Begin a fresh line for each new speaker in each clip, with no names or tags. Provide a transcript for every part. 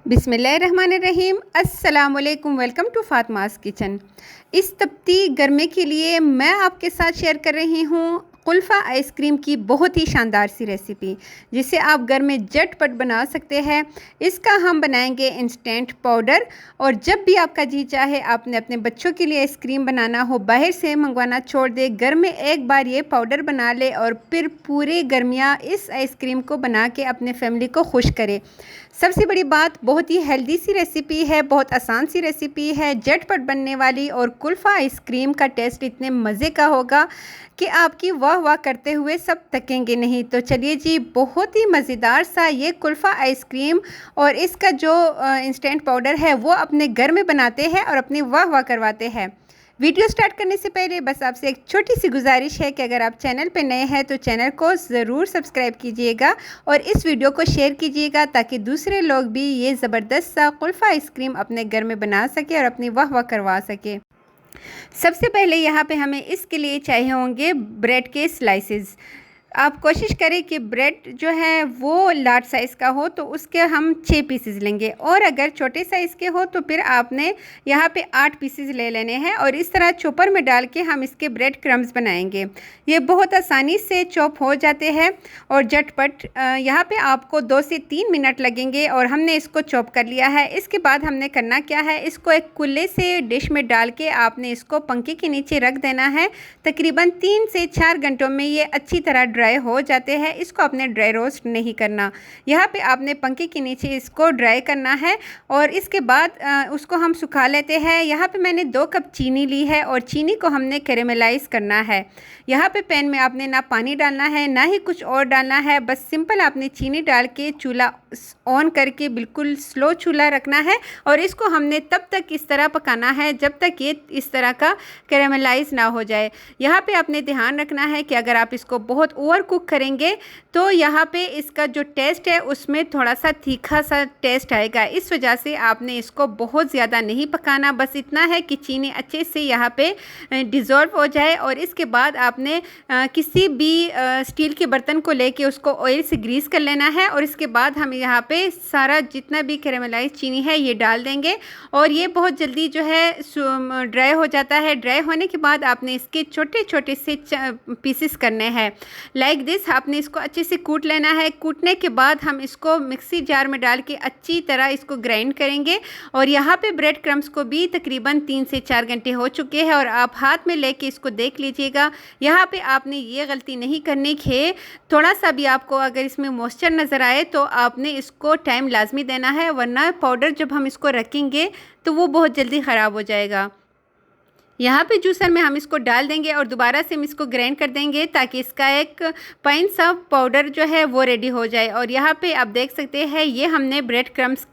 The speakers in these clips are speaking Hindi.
बिस्मिल्लाहिर्रहमानिर्रहीम। अस्सलामुअलैकुम। Welcome to Fatima's kitchen. इस तपती गर्मी के लिए मैं आपके साथ शेयर कर रही हूँ कुल्फ़ा आइसक्रीम की बहुत ही शानदार सी रेसिपी, जिसे आप घर में झटपट बना सकते हैं। इसका हम बनाएंगे इंस्टेंट पाउडर। और जब भी आपका जी चाहे आपने अपने बच्चों के लिए आइसक्रीम बनाना हो, बाहर से मंगवाना छोड़ दे, घर में एक बार ये पाउडर बना ले और फिर पूरे गर्मियाँ इस आइसक्रीम को बना के अपने फैमिली को खुश करे। सबसे बड़ी बात, बहुत ही हेल्दी सी रेसिपी है, बहुत आसान सी रेसिपी है, झटपट बनने वाली। और कुल्फ़ा आइसक्रीम का टेस्ट इतने मज़े का होगा कि आपकी वाह वाह करते हुए सब थकेंगे नहीं। तो चलिए जी, बहुत ही मज़ेदार सा ये कुल्फ़ा आइसक्रीम और इसका जो इंस्टेंट पाउडर है वो अपने घर में बनाते हैं और अपनी वाह वाह करवाते हैं। वीडियो स्टार्ट करने से पहले बस आपसे एक छोटी सी गुजारिश है कि अगर आप चैनल पर नए हैं तो चैनल को ज़रूर सब्सक्राइब कीजिएगा और इस वीडियो को शेयर कीजिएगा, ताकि दूसरे लोग भी ये ज़बरदस्त सा कुल्फ़ा आइसक्रीम अपने घर में बना सके और अपनी वाह वाह करवा सके। सबसे पहले यहाँ पे हमें इसके लिए चाहिए होंगे ब्रेड के स्लाइसेस। आप कोशिश करें कि ब्रेड जो है वो लार्ज साइज़ का हो, तो उसके हम 6 पीसेस लेंगे, और अगर छोटे साइज़ के हो तो फिर आपने यहाँ पे 8 पीसेस ले लेने हैं। और इस तरह चॉपर में डाल के हम इसके ब्रेड क्रम्स बनाएंगे। ये बहुत आसानी से चॉप हो जाते हैं और झटपट। यहाँ पे आपको 2 से 3 मिनट लगेंगे और हमने इसको चॉप कर लिया है। इसके बाद हमने करना क्या है, इसको एक कुल्ले से डिश में डाल के आपने इसको पंखे के नीचे रख देना है। तकरीबन 3 से 4 घंटों में ये अच्छी तरह ड्राई हो जाते हैं। इसको आपने ड्राई रोस्ट नहीं करना, यहाँ पे आपने पंखे के नीचे इसको ड्राई करना है। और इसके बाद उसको हम सुखा लेते हैं। यहाँ पे मैंने 2 कप चीनी ली है और चीनी को हमने कैरेमलाइज करना है। यहाँ पे पैन में आपने ना पानी डालना है ना ही कुछ और डालना है, बस सिंपल आपने चीनी डाल के चूल्हा ऑन करके बिल्कुल स्लो चूल्हा रखना है। और इसको हमने तब तक इस तरह पकाना है जब तक ये इस तरह का कैरेमलाइज ना हो जाए। यहाँ पे आपने ध्यान रखना है कि अगर आप इसको बहुत ओवर कुक करेंगे तो यहाँ पे इसका जो टेस्ट है उसमें थोड़ा सा तीखा सा टेस्ट आएगा। इस वजह से आपने इसको बहुत ज़्यादा नहीं पकाना, बस इतना है कि चीनी अच्छे से यहाँ पे डिज़ोल्व हो जाए। और इसके बाद आपने किसी भी स्टील के बर्तन को लेके उसको ऑयल से ग्रीस कर लेना है। और इसके बाद हम यहाँ पे सारा जितना भी कैरेमलाइज चीनी है ये डाल देंगे और ये बहुत जल्दी जो है ड्राई हो जाता है। ड्राई होने के बाद आपने इसके छोटे छोटे से पीसेस करने हैं लाइक दिस। आपने इसको अच्छे से कूट लेना है। कूटने के बाद हम इसको मिक्सी जार में डाल के अच्छी तरह इसको ग्राइंड करेंगे। और यहाँ पे ब्रेड क्रम्स को भी तकरीबन 3 से 4 घंटे हो चुके हैं और आप हाथ में लेके इसको देख लीजिएगा। यहाँ पे आपने ये गलती नहीं करनी कि थोड़ा सा भी आपको अगर इसमें मॉइस्चर नज़र आए तो आपने इसको टाइम लाजमी देना है, वरना पाउडर जब हम इसको रखेंगे तो वो बहुत जल्दी ख़राब हो जाएगा। यहाँ पे जूसर में हम इसको डाल देंगे और दोबारा से हम इसको ग्राइंड कर देंगे ताकि इसका एक फाइन सा पाउडर जो है वो रेडी हो जाए। और यहाँ पे आप देख सकते हैं ये हमने ब्रेड क्रम्स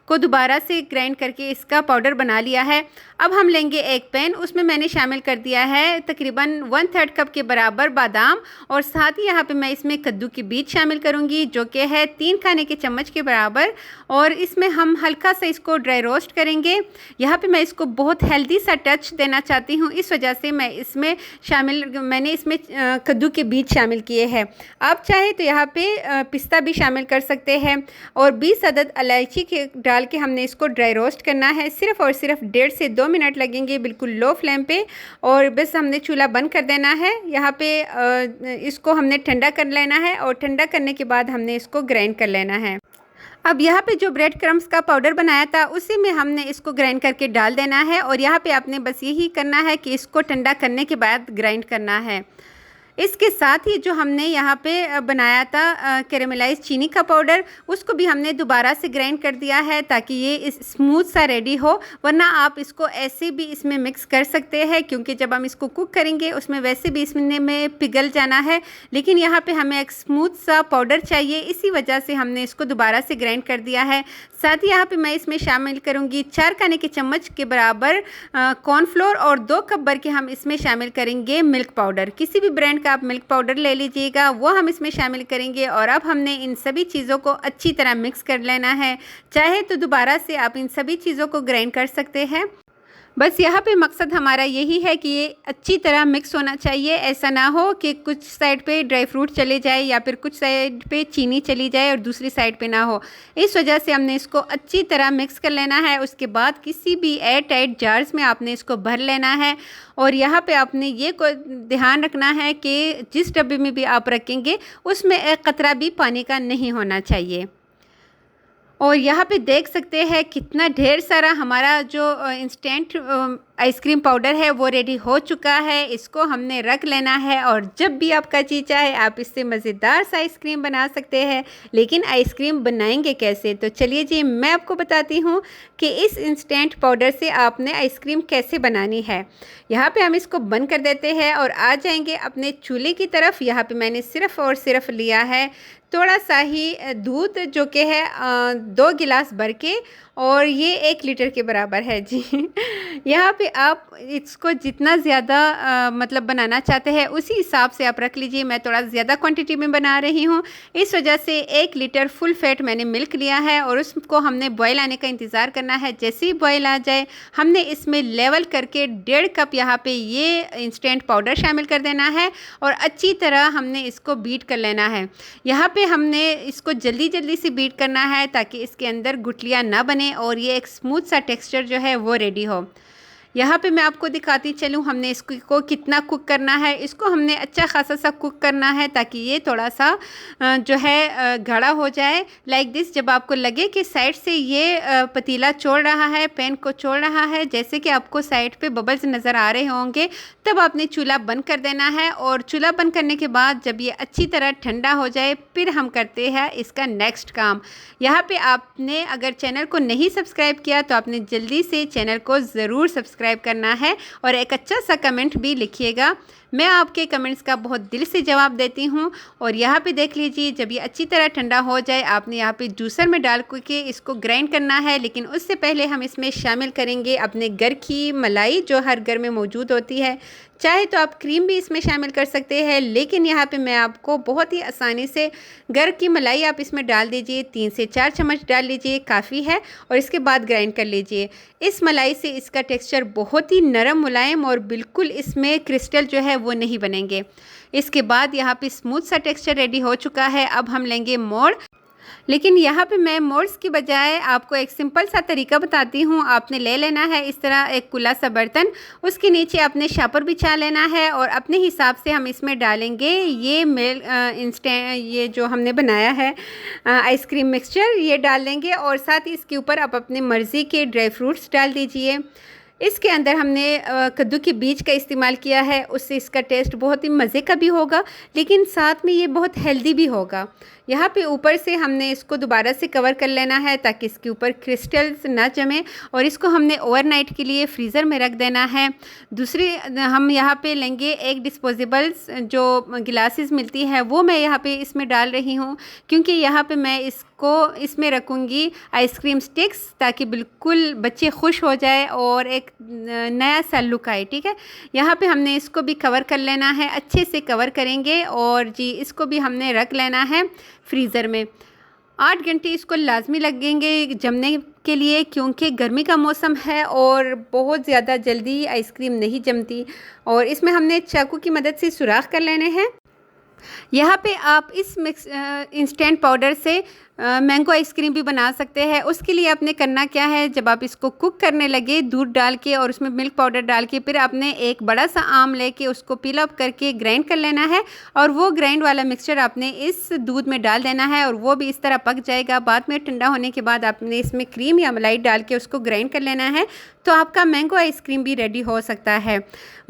को दोबारा से ग्राइंड करके इसका पाउडर बना लिया है। अब हम लेंगे एक पैन, उसमें मैंने शामिल कर दिया है तकरीबन 1/3 कप के बराबर बादाम, और साथ ही यहाँ पे मैं इसमें कद्दू के बीज शामिल करूँगी जो कि है 3 खाने के चम्मच के बराबर। और इसमें हम हल्का सा इसको ड्राई रोस्ट करेंगे। यहाँ पे मैं इसको बहुत हेल्दी सा टच देना चाहती हूँ, इस वजह से मैंने इसमें कद्दू के बीज शामिल किए हैं। आप चाहे तो यहाँ पे पिस्ता भी शामिल कर सकते हैं। और 20 अदद इलायची के डाल के हमने इसको ड्राई रोस्ट करना है। सिर्फ और सिर्फ 1.5 से 2 मिनट लगेंगे, बिल्कुल लो फ्लेम पे। और बस हमने चूल्हा बंद कर देना है। यहाँ पे इसको हमने ठंडा कर लेना है और ठंडा करने के बाद हमने इसको ग्राइंड कर लेना है। अब यहाँ पे जो ब्रेड क्रम्स का पाउडर बनाया था उसी में हमने इसको ग्राइंड करके डाल देना है। और यहाँ पे आपने बस यही करना है कि इसको ठंडा करने के बाद ग्राइंड करना है। इसके साथ ही जो हमने यहाँ पे बनाया था कैरेमलाइज चीनी का पाउडर, उसको भी हमने दोबारा से ग्राइंड कर दिया है ताकि ये स्मूथ सा रेडी हो। वरना आप इसको ऐसे भी इसमें मिक्स कर सकते हैं, क्योंकि जब हम इसको कुक करेंगे उसमें वैसे भी इसमें में पिघल जाना है। लेकिन यहाँ पे हमें एक स्मूथ सा पाउडर चाहिए, इसी वजह से हमने इसको दोबारा से ग्राइंड कर दिया है। साथ ही यहाँ पे मैं इसमें शामिल करूँगी 4 खाने के चम्मच के बराबर कॉर्नफ्लोर और 2 कप भर के हम इसमें शामिल करेंगे मिल्क पाउडर। किसी भी ब्रांड का आप मिल्क पाउडर ले लीजिएगा, वो हम इसमें शामिल करेंगे। और अब हमने इन सभी चीज़ों को अच्छी तरह मिक्स कर लेना है। चाहे तो दोबारा से आप इन सभी चीज़ों को ग्राइंड कर सकते हैं। बस यहाँ पे मकसद हमारा यही है कि ये अच्छी तरह मिक्स होना चाहिए। ऐसा ना हो कि कुछ साइड पे ड्राई फ्रूट चले जाए या फिर कुछ साइड पे चीनी चली जाए और दूसरी साइड पे ना हो। इस वजह से हमने इसको अच्छी तरह मिक्स कर लेना है। उसके बाद किसी भी एयर टाइट जार्स में आपने इसको भर लेना है। और यहाँ पे आपने ये को ध्यान रखना है कि जिस डब्बे में भी आप रखेंगे उसमें एक कतरा भी पानी का नहीं होना चाहिए। और यहाँ पे देख सकते हैं कितना ढेर सारा हमारा जो इंस्टेंट आइसक्रीम पाउडर है वो रेडी हो चुका है। इसको हमने रख लेना है और जब भी आपका जी चाहे आप इससे मज़ेदार सा आइसक्रीम बना सकते हैं। लेकिन आइसक्रीम बनाएंगे कैसे, तो चलिए जी मैं आपको बताती हूँ कि इस इंस्टेंट पाउडर से आपने आइसक्रीम कैसे बनानी है। यहाँ पे हम इसको बंद कर देते हैं और आ जाएंगे अपने चूल्हे की तरफ। यहाँ पे मैंने सिर्फ़ और सिर्फ लिया है थोड़ा सा ही दूध, जो कि है 2 गिलास भर के, और ये 1 लीटर के बराबर है जी। यहाँ पे आप इसको जितना ज़्यादा मतलब बनाना चाहते हैं उसी हिसाब से आप रख लीजिए। मैं थोड़ा ज़्यादा क्वांटिटी में बना रही हूँ, इस वजह से 1 लीटर फुल फैट मैंने मिल्क लिया है और उसको हमने बॉयल आने का इंतज़ार करना है। जैसे ही बॉयल आ जाए हमने इसमें लेवल करके 1.5 कप यहाँ पे ये इंस्टेंट पाउडर शामिल कर देना है और अच्छी तरह हमने इसको बीट कर लेना है। यहाँ पे हमने इसको जल्दी जल्दी से बीट करना है ताकि इसके अंदर गुठलियाँ ना बने और ये एक स्मूथ सा टेक्सचर जो है वो रेडी हो। यहाँ पे मैं आपको दिखाती चलूँ हमने इसको कितना कुक करना है। इसको हमने अच्छा खासा सा कुक करना है ताकि ये थोड़ा सा जो है गाढ़ा हो जाए। लाइक दिस, जब आपको लगे कि साइड से ये पतीला छोड़ रहा है, पैन को छोड़ रहा है, जैसे कि आपको साइड पे बबल्स नज़र आ रहे होंगे, तब आपने चूल्हा बंद कर देना है। और चूल्हा बंद करने के बाद जब ये अच्छी तरह ठंडा हो जाए फिर हम करते हैं इसका नेक्स्ट काम। यहाँ पे आपने अगर चैनल को नहीं सब्सक्राइब किया तो आपने जल्दी से चैनल को ज़रूर सब्सक्राइब करना है और एक अच्छा सा कमेंट भी लिखिएगा। मैं आपके कमेंट्स का बहुत दिल से जवाब देती हूँ। और यहाँ पे देख लीजिए, जब ये अच्छी तरह ठंडा हो जाए आपने यहाँ पे जूसर में डाल के इसको ग्राइंड करना है। लेकिन उससे पहले हम इसमें शामिल करेंगे अपने घर की मलाई, जो हर घर में मौजूद होती है। चाहे तो आप क्रीम भी इसमें शामिल कर सकते हैं, लेकिन यहाँ पे मैं आपको बहुत ही आसानी से घर की मलाई आप इसमें डाल दीजिए। 3 से 4 चम्मच डाल लीजिए, काफ़ी है। और इसके बाद ग्राइंड कर लीजिए। इस मलाई से इसका टेक्सचर बहुत ही नरम मुलायम और बिल्कुल इसमें क्रिस्टल जो है वो नहीं बनेंगे। इसके बाद यहाँ पे स्मूथ सा टेक्सचर रेडी हो चुका है। अब हम लेंगे मोल्ड, लेकिन यहाँ पे मैं मोल्ड्स की बजाय आपको एक सिंपल सा तरीका बताती हूँ। आपने ले लेना है इस तरह एक खुला सा बर्तन, उसके नीचे आपने शापर बिछा लेना है और अपने हिसाब से हम इसमें डालेंगे ये इंस्टेंट ये जो हमने बनाया है आइसक्रीम मिक्सचर, ये डाल देंगे। और साथ ही इसके ऊपर आप अपनी मर्ज़ी के ड्राई फ्रूट्स डाल दीजिए। इसके अंदर हमने कद्दू के बीज का इस्तेमाल किया है, उससे इसका टेस्ट बहुत ही मज़े का भी होगा, लेकिन साथ में ये बहुत हेल्दी भी होगा। यहाँ पे ऊपर से हमने इसको दोबारा से कवर कर लेना है ताकि इसके ऊपर क्रिस्टल्स ना जमे, और इसको हमने ओवरनाइट के लिए फ्रीज़र में रख देना है। दूसरी हम यहाँ पे लेंगे एक डिस्पोजेबल्स जो गिलासेस मिलती है, वो मैं यहाँ पे इसमें डाल रही हूँ, क्योंकि यहाँ पे मैं इसमें रखूँगी आइसक्रीम स्टिक्स, ताकि बिल्कुल बच्चे खुश हो जाए और एक नया सा लुक आए। ठीक है, यहाँ पे हमने इसको भी कवर कर लेना है, अच्छे से कवर करेंगे। और जी इसको भी हमने रख लेना है फ्रीज़र में। 8 घंटे इसको लाजमी लगेंगे जमने के लिए, क्योंकि गर्मी का मौसम है और बहुत ज़्यादा जल्दी आइसक्रीम नहीं जमती। और इसमें हमने चाकू की मदद से सुराख कर लेने हैं। यहाँ पे आप इस इंस्टेंट पाउडर से मैंगो आइसक्रीम भी बना सकते हैं। उसके लिए आपने करना क्या है, जब आप इसको कुक करने लगे दूध डाल के और उसमें मिल्क पाउडर डाल के, फिर आपने एक बड़ा सा आम लेके उसको पील अप करके ग्राइंड कर लेना है और वो ग्राइंड वाला मिक्सचर आपने इस दूध में डाल देना है और वो भी इस तरह पक जाएगा। बाद में ठंडा होने के बाद आपने इसमें क्रीम या मलाई डाल के उसको ग्राइंड कर लेना है, तो आपका मैंगो आइसक्रीम भी रेडी हो सकता है।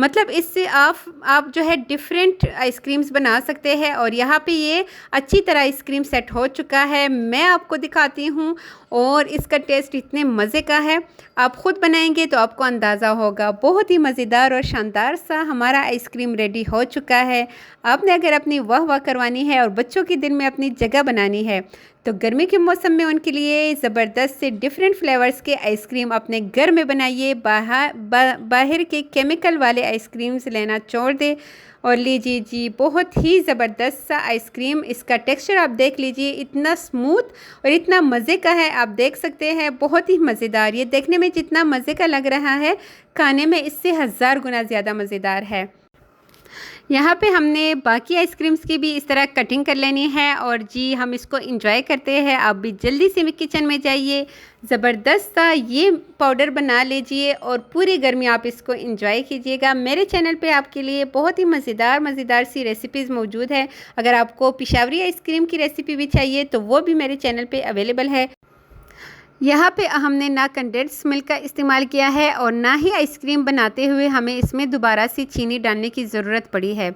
मतलब इससे आप जो है डिफरेंट आइसक्रीम्स बना सकते हैं। और यहाँ पे ये अच्छी तरह आइसक्रीम सेट हो चुका है, मैं आपको दिखाती हूँ। और इसका टेस्ट इतने मज़े का है, आप ख़ुद बनाएंगे तो आपको अंदाज़ा होगा। बहुत ही मज़ेदार और शानदार सा हमारा आइसक्रीम रेडी हो चुका है। आपने अगर अपनी वाह वाह करवानी है और बच्चों के दिल में अपनी जगह बनानी है तो गर्मी के मौसम में उनके लिए ज़बरदस्त से डिफरेंट फ्लेवर्स के आइसक्रीम अपने घर में बनाइए। बाहर के केमिकल वाले आइसक्रीम्स लेना छोड़ दें और लीजिए जी बहुत ही ज़बरदस्त सा आइसक्रीम। इसका टेक्सचर आप देख लीजिए, इतना स्मूथ और इतना मज़े का है, आप देख सकते हैं, बहुत ही मज़ेदार। ये देखने में जितना मज़े का लग रहा है, खाने में इससे 1000 गुना ज़्यादा मज़ेदार है। यहाँ पे हमने बाकी आइसक्रीम्स की भी इस तरह कटिंग कर लेनी है और जी हम इसको इंजॉय करते हैं। आप भी जल्दी से किचन में जाइए, ज़बरदस्त सा ये पाउडर बना लीजिए और पूरी गर्मी आप इसको इंजॉय कीजिएगा। मेरे चैनल पे आपके लिए बहुत ही मज़ेदार सी रेसिपीज़ मौजूद है। अगर आपको पिशावरी आइसक्रीम की रेसिपी भी चाहिए तो वो भी मेरे चैनल पे अवेलेबल है। यहाँ पे हमने ना कंडेंस मिल्क का इस्तेमाल किया है और ना ही आइसक्रीम बनाते हुए हमें इसमें दोबारा से चीनी डालने की ज़रूरत पड़ी है,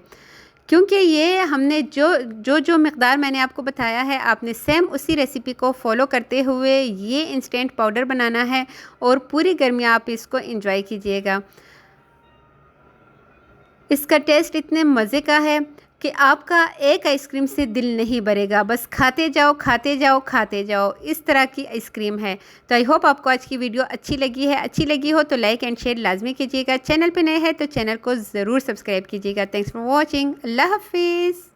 क्योंकि ये हमने जो मकदार मैंने आपको बताया है, आपने सेम उसी रेसिपी को फॉलो करते हुए ये इंस्टेंट पाउडर बनाना है और पूरी गर्मी आप इसको एंजॉय कीजिएगा। इसका टेस्ट इतने मज़े का है कि आपका एक आइसक्रीम से दिल नहीं भरेगा, बस खाते जाओ खाते जाओ खाते जाओ, इस तरह की आइसक्रीम है। तो आई होप आपको आज की वीडियो अच्छी लगी हो तो लाइक एंड शेयर लाजमी कीजिएगा। चैनल पे नए हैं तो चैनल को ज़रूर सब्सक्राइब कीजिएगा। Thanks for watching. अल्लाह हाफिज़।